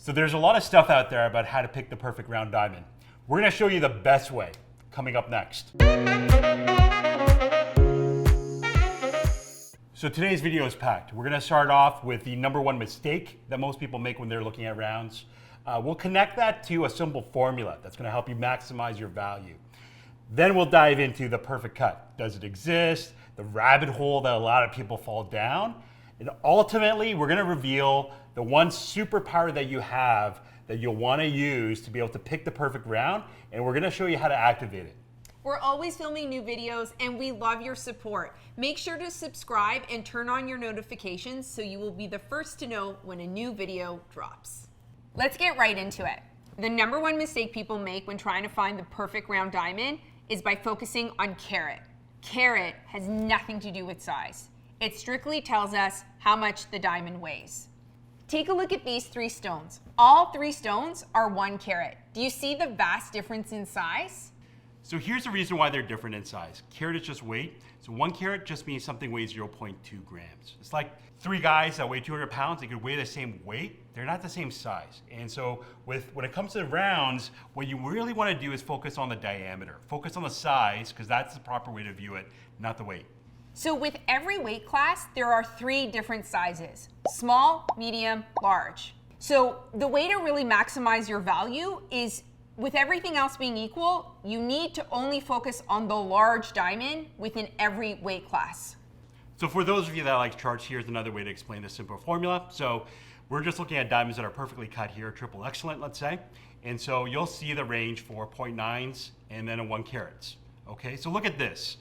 So there's a lot of stuff out there about how to pick the perfect round diamond. We're gonna show you the best way, coming up next. So today's video is packed. We're gonna start off with the number one mistake that most people make when they're looking at rounds. We'll connect that to a simple formula that's gonna help you maximize your value. Then we'll dive into the perfect cut. Does it exist? The rabbit hole that a lot of people fall down. And ultimately, we're gonna reveal the one superpower that you have that you'll wanna use to be able to pick the perfect round, and we're gonna show you how to activate it. We're always filming new videos and we love your support. Make sure to subscribe and turn on your notifications so you will be the first to know when a new video drops. Let's get right into it. The number one mistake people make when trying to find the perfect round diamond is by focusing on carat. Carat has nothing to do with size. It strictly tells us how much the diamond weighs. Take a look at these three stones. All three stones are 1 carat. Do you see the vast difference in size? So here's the reason why they're different in size. Carat is just weight. So 1 carat just means something weighs 0.2 grams. It's like 3 guys that weigh 200 pounds, they could weigh the same weight. They're not the same size. And so when it comes to rounds, what you really want to do is focus on the diameter. Focus on the size, because that's the proper way to view it, not the weight. So with every weight class, there are 3 different sizes: small, medium, large. So the way to really maximize your value is, with everything else being equal, you need to only focus on the large diamond within every weight class. So for those of you that like charts, here's another way to explain this simple formula. So we're just looking at diamonds that are perfectly cut here, triple excellent, let's say. And so you'll see the range for 0.9s and then a 1 carats. Okay, so look at this.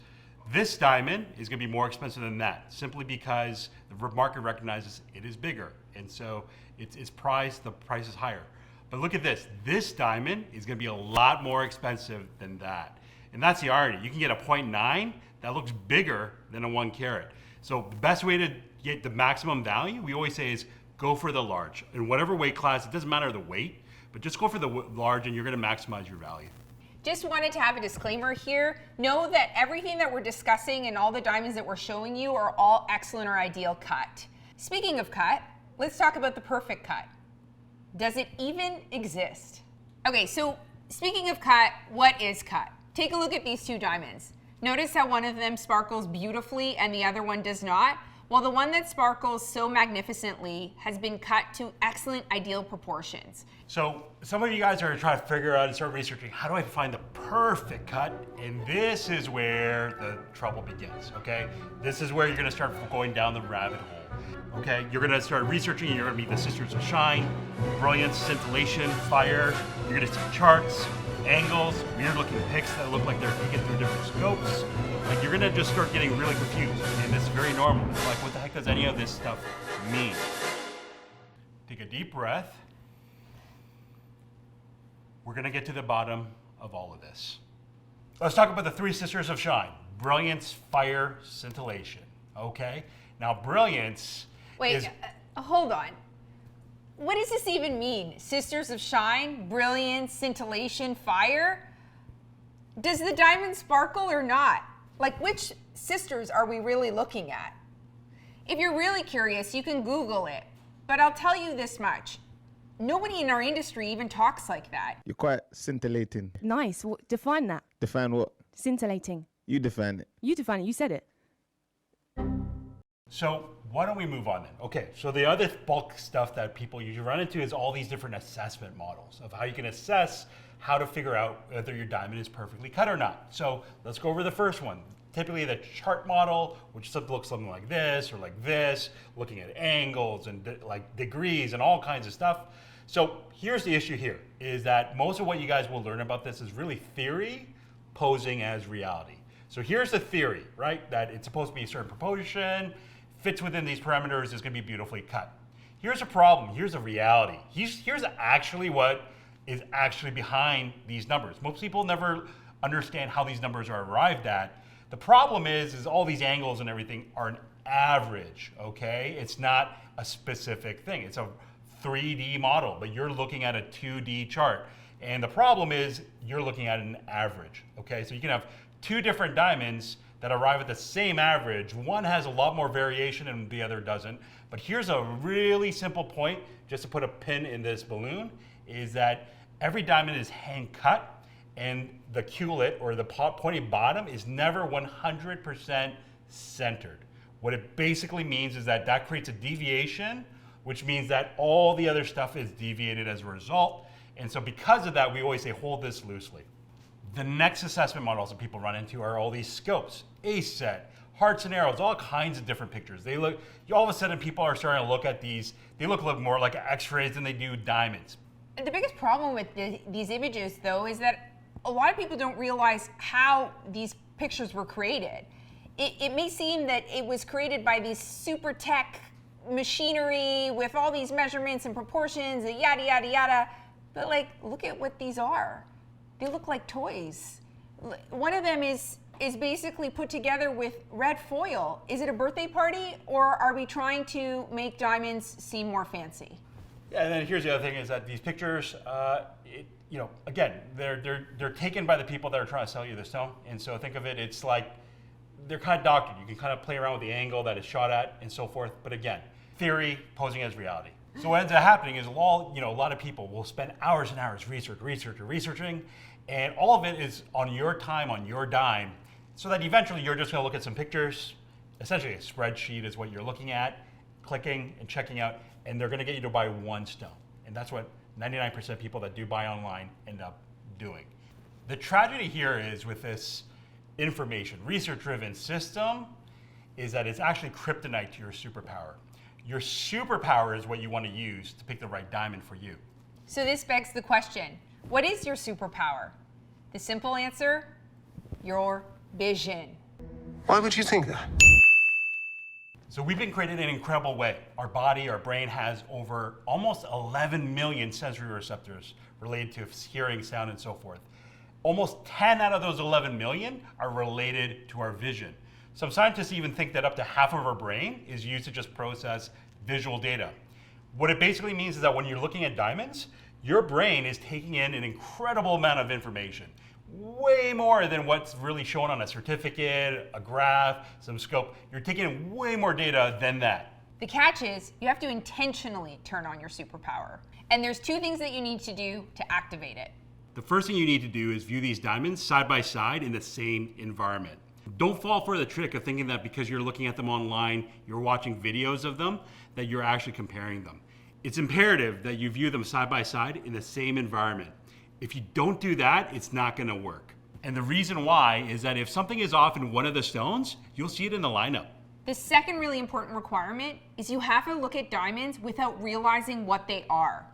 This diamond is gonna be more expensive than that, simply because the market recognizes it is bigger. And so it's priced, the price is higher. But look at this. This diamond is gonna be a lot more expensive than that. And that's the irony. You can get a 0.9 that looks bigger than a 1 carat. So the best way to get the maximum value, we always say, is go for the large. In whatever weight class, it doesn't matter the weight, but just go for the large and you're gonna maximize your value. Just wanted to have a disclaimer here. Know that everything that we're discussing and all the diamonds that we're showing you are all excellent or ideal cut. Speaking of cut, let's talk about the perfect cut. Does it even exist? Okay, so speaking of cut, what is cut? Take a look at these 2 diamonds. Notice how one of them sparkles beautifully and the other one does not? Well, the one that sparkles so magnificently has been cut to excellent ideal proportions. So some of you guys are trying to figure out and start researching, how do I find the perfect cut? And this is where the trouble begins, okay? This is where you're gonna start going down the rabbit hole, okay? You're gonna start researching and you're gonna meet the Sisters of Shine, brilliance, scintillation, fire. You're gonna see charts, angles, weird looking pics that look like they're taken through different scopes. Like, you're gonna just start getting really confused, and this is very normal. It's like, what the heck does any of this stuff mean? Take a deep breath. We're gonna get to the bottom of all of this. Let's talk about the 3 Sisters of Shine: brilliance, fire, scintillation. Okay? Now, brilliance is... Hold on. What does this even mean? Sisters of Shine, brilliance, scintillation, fire? Does the diamond sparkle or not? Like, which sisters are we really looking at? If you're really curious, you can Google it. But I'll tell you this much. Nobody in our industry even talks like that. You're quite scintillating. Nice. Define that. Define what? Scintillating. You define it. You define it. You said it. So why don't we move on then? Okay, so the other bulk stuff that people usually run into is all these different assessment models of how you can assess how to figure out whether your diamond is perfectly cut or not. So let's go over the first one. Typically the chart model, which looks something like this or like this, looking at angles and like degrees and all kinds of stuff. So here's the issue here, is that most of what you guys will learn about this is really theory posing as reality. So here's the theory, right? That it's supposed to be a certain proportion, fits within these parameters, is gonna be beautifully cut. Here's a problem, here's a reality. Here's actually what is actually behind these numbers. Most people never understand how these numbers are arrived at. The problem is all these angles and everything are an average, okay? It's not a specific thing. It's a 3D model, but you're looking at a 2D chart. And the problem is you're looking at an average, okay? So you can have 2 different diamonds that arrive at the same average. One has a lot more variation and the other doesn't. But here's a really simple point, just to put a pin in this balloon, is that every diamond is hand cut, and the culet, or the pointy bottom, is never 100% centered. What it basically means is that that creates a deviation, which means that all the other stuff is deviated as a result. And so because of that, we always say hold this loosely. The next assessment models that people run into are all these scopes, ace set, hearts and arrows, all kinds of different pictures. They look, all of a sudden people are starting to look at these, they look more like x-rays than they do diamonds. The biggest problem with these images, though, is that a lot of people don't realize how these pictures were created. It may seem that it was created by these super tech machinery with all these measurements and proportions and yada, yada, yada. But like, look at what these are. They look like toys. One of them is basically put together with red foil. Is it a birthday party, or are we trying to make diamonds seem more fancy? Yeah, and then here's the other thing is that these pictures, again, they're taken by the people that are trying to sell you the stone. And so think of it, it's like, they're kind of doctored. You can kind of play around with the angle that it's shot at and so forth. But again, theory posing as reality. So what ends up happening is a lot of people will spend hours and hours researching, and all of it is on your time, on your dime, so that eventually you're just gonna look at some pictures. Essentially a spreadsheet is what you're looking at, clicking and checking out, and they're gonna get you to buy one stone. And that's what 99% of people that do buy online end up doing. The tragedy here is with this information, research-driven system, is that it's actually kryptonite to your superpower. Your superpower is what you want to use to pick the right diamond for you. So this begs the question, what is your superpower? The simple answer, your vision. Why would you think that? So we've been created in an incredible way. Our body, our brain has over almost 11 million sensory receptors related to hearing, sound, and so forth. Almost 10 out of those 11 million are related to our vision. Some scientists even think that up to half of our brain is used to just process visual data. What it basically means is that when you're looking at diamonds, your brain is taking in an incredible amount of information, way more than what's really shown on a certificate, a graph, some scope. You're taking in way more data than that. The catch is you have to intentionally turn on your superpower. And there's two things that you need to do to activate it. The first thing you need to do is view these diamonds side by side in the same environment. Don't fall for the trick of thinking that because you're looking at them online, you're watching videos of them, that you're actually comparing them. It's imperative that you view them side by side in the same environment. If you don't do that, it's not gonna work. And the reason why is that if something is off in one of the stones, you'll see it in the lineup. The second really important requirement is you have to look at diamonds without realizing what they are.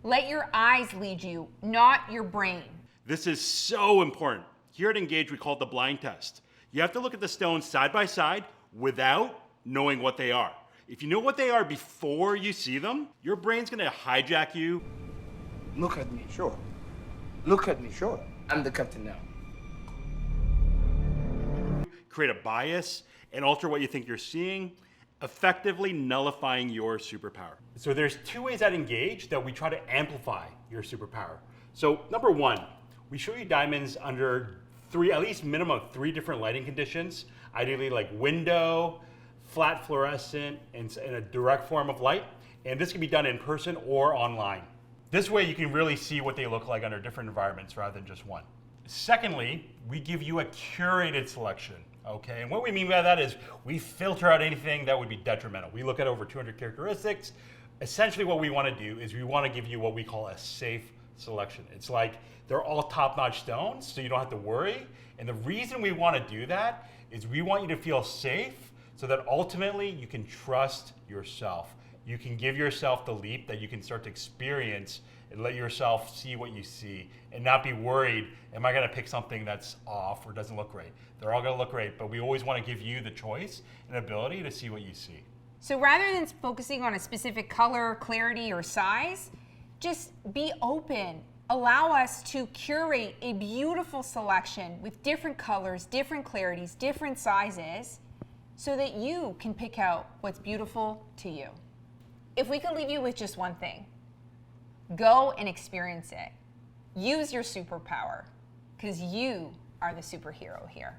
Let your eyes lead you, not your brain. This is so important. Here at Engage, we call it the blind test. You have to look at the stones side by side without knowing what they are. If you know what they are before you see them, your brain's gonna hijack you. Look at me, sure. Look at me, sure. I'm the captain now. Create a bias and alter what you think you're seeing, effectively nullifying your superpower. So there's two ways at Engage that we try to amplify your superpower. So number one, we show you diamonds under at least minimum of 3 different lighting conditions, ideally like window, flat fluorescent, and in a direct form of light. And this can be done in person or online. This way you can really see what they look like under different environments rather than just one. Secondly, we give you a curated selection, okay? And what we mean by that is we filter out anything that would be detrimental. We look at over 200 characteristics. Essentially what we want to do is we want to give you what we call a safe selection. It's like they're all top-notch stones, so you don't have to worry. And the reason we want to do that is we want you to feel safe so that ultimately you can trust yourself. You can give yourself the leap that you can start to experience and let yourself see what you see and not be worried, am I going to pick something that's off or doesn't look great? They're all going to look great, but we always want to give you the choice and ability to see what you see. So rather than focusing on a specific color, clarity, or size, just be open. Allow us to curate a beautiful selection with different colors, different clarities, different sizes, so that you can pick out what's beautiful to you. If we could leave you with just one thing, go and experience it. Use your superpower, because you are the superhero here.